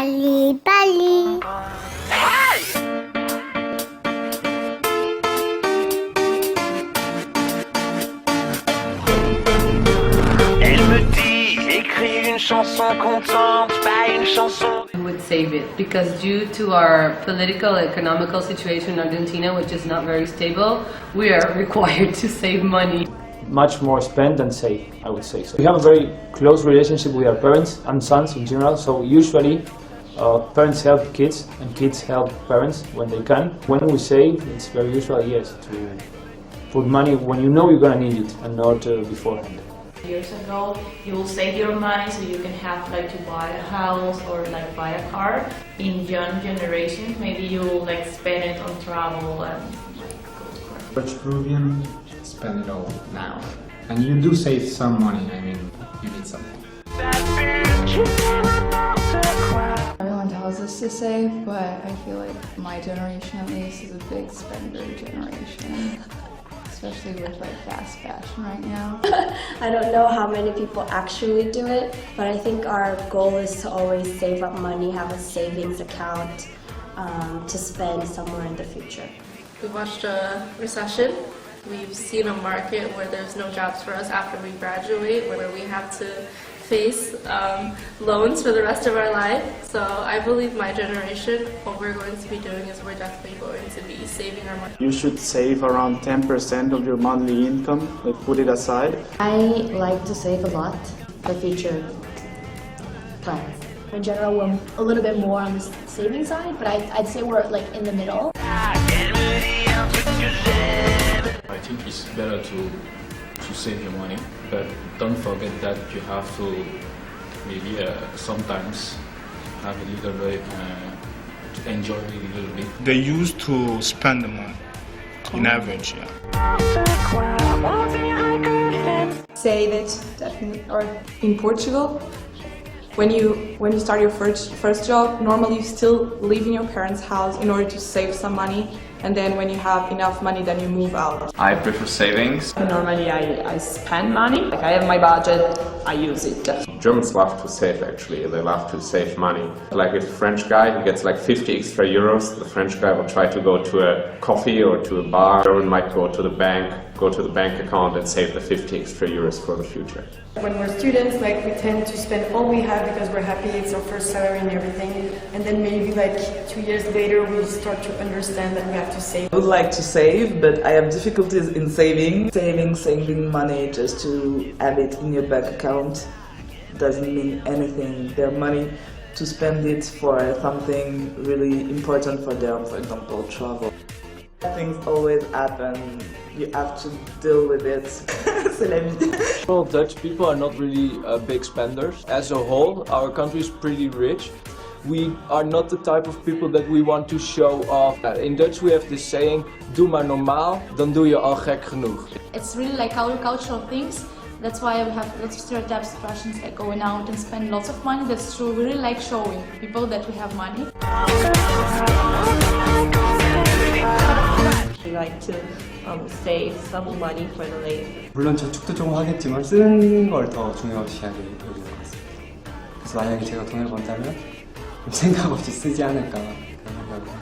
黎吧哩。We would save it because due to our political economical situation in Argentina, which is not very stable, we are required to save money. Much more spend than save, I would say. So we have a very close relationship with our parents and sons in general, so usually parents help kids and kids help parents when they can. When we save, it's very usual, yes, to put money when you know you're gonna need it and not beforehand. Years ago, you will save your money so you can have like to buy a house or like buy a car. In young generations, maybe you will like spend it on travel and like go to parties. Rich Peruvian, spend it all now. And you do save some money, I mean, you need something. Everyone tells us to save, but I feel like my generation at least is a big spender generation. Especially with like fast fashion right now. I don't know how many people actually do it, but I think our goal is to always save up money, have a savings account to spend somewhere in the future. We've watched a recession. We've seen a market where there's no jobs for us after we graduate, where we have to face loans for the rest of our life. So I believe my generation, what we're going to be doing is we're definitely going to be saving our money. You should save around 10% of your monthly income, like put it aside. I like to save a lot for future plans. In general, we're a little bit more on the saving side, but I'd say we're like in the middle. I think it's better to save your money, but don't forget that you have to maybe sometimes have a little bit to enjoy it a little bit. They used to spend the money in average, yeah. Save it, definitely. Or in Portugal, when you start your first job, normally you still live in your parents' house in order to save some money. And then when you have enough money, then you move out. I prefer savings. Normally I spend money. Like I have my budget, I use it. Germans love to save actually, they love to save money. Like a French guy who gets like 50 extra euros, the French guy will try to go to a coffee or to a bar. German might go to the bank account and save the 50 extra euros for the future. When we're students, like we tend to spend all we have because we're happy, it's our first salary and everything. And then maybe like 2 years later we start to understand that we have to save. I would like to save, but I have difficulties in saving. Saving money just to have it in your bank account doesn't mean anything. Their money to spend it for something really important for them, for example, travel. Things always happen. You have to deal with it. C'est la vie. Well, Dutch people are not really big spenders. As a whole, our country is pretty rich. We are not the type of people that we want to show off. In Dutch we have this saying, doe maar normaal, dan doe je al gek genoeg. It's really like our cultural things. That's why we have lots of stereotypes, fashions like going out and spend lots of money. That's true. We really like showing people that we have money. We like to save some money for the later. 물론 저축도 좀 하겠지만 쓰는 걸 더 중요시하게 여기는 것 같습니다. 그래서 만약에 제가 돈을 번다면 생각 없이 쓰지 않을까 그런 생각을 합니다.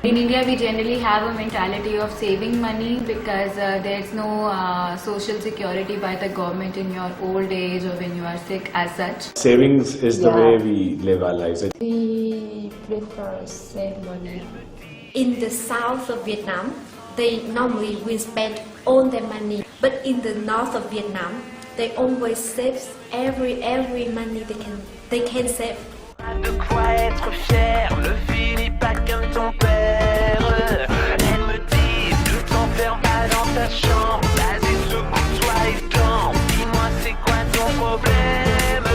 In India, we generally have a mentality of saving money because there's no social security by the government in your old age or when you are sick as such. Savings is the way we live our lives. We prefer save money. In the south of Vietnam, they normally will spend all their money. But in the north of Vietnam, they always save every money they can save. De quoi être fier, ne finis pas comme ton père. Elle me dit, ne t'enferme pas dans ta chambre. Vas-y, secoue-toi et danse. Dis-moi, c'est quoi ton problème?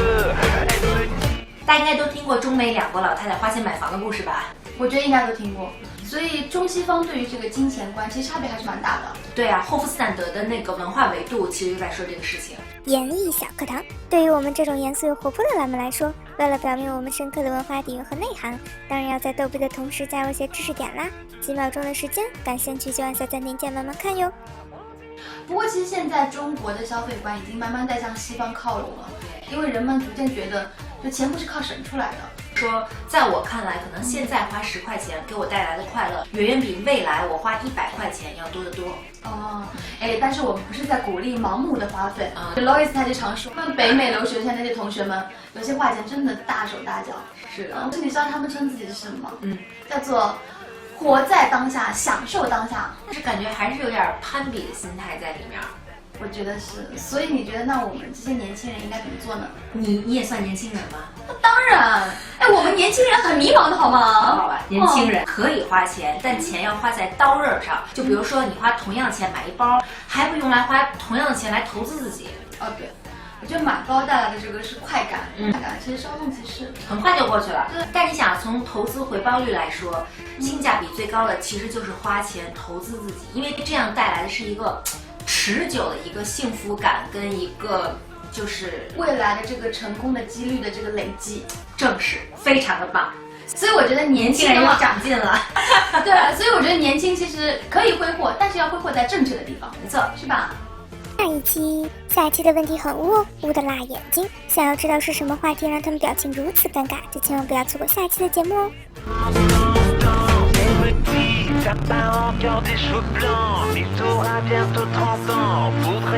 Elle me dit. 大家应该都听过中美两国老太太花钱买房的故事吧？我觉得应该都听过。所以中西方对于这个金钱观其实差别还是蛮大的。对啊，霍夫斯坦德的那个文化维度其实就在说这个事情。演绎小课堂，对于我们这种严肃又活泼的懒们来说，为了表明我们深刻的文化底蕴和内涵，当然要在逗比的同时加入些知识点啦。几秒钟的时间，感兴趣就按下暂停键慢慢看哟。不过其实现在中国的消费观已经慢慢在向西方靠拢了，因为人们逐渐觉得，就钱不是靠省出来的，说，在我看来，可能现在花10块钱给我带来的快乐，远远比未来我花100块钱要多得多。哦，哎，但是我们不是在鼓励盲目的花费。Lois 他就常说，他们北美留学生那些同学们，有些花钱真的大手大脚。是的。你知道他们称自己是什么吗？叫做活在当下，享受当下。但是感觉还是有点攀比的心态在里面。我觉得是，所以你觉得那我们这些年轻人应该怎么做呢？你也算年轻人吗？那当然，哎，我们年轻人很迷茫的好吗？好吧，年轻人可以花钱，但钱要花在刀刃上。就比如说，你花同样钱买一包，还不用来花同样的钱来投资自己。哦，对，我觉得买包带来的这个是快感，快感其实稍纵即逝，很快就过去了。但你想，从投资回报率来说，性价比最高的其实就是花钱投资自己，因为这样带来的是一个持久的一个幸福感跟一个就是未来的这个成功的几率的这个累积，正是非常的棒。所以我觉得年轻人又长进了。对，所以我觉得年轻其实可以挥霍，但是要挥霍在正确的地方，没错，是吧？下一期的问题很污，污的辣眼睛。想要知道是什么话题让他们表情如此尴尬，就千万不要错过下一期的节目哦。T'as pas encore des cheveux blancs, mais t'auras bientôt 30 ans. Faudrait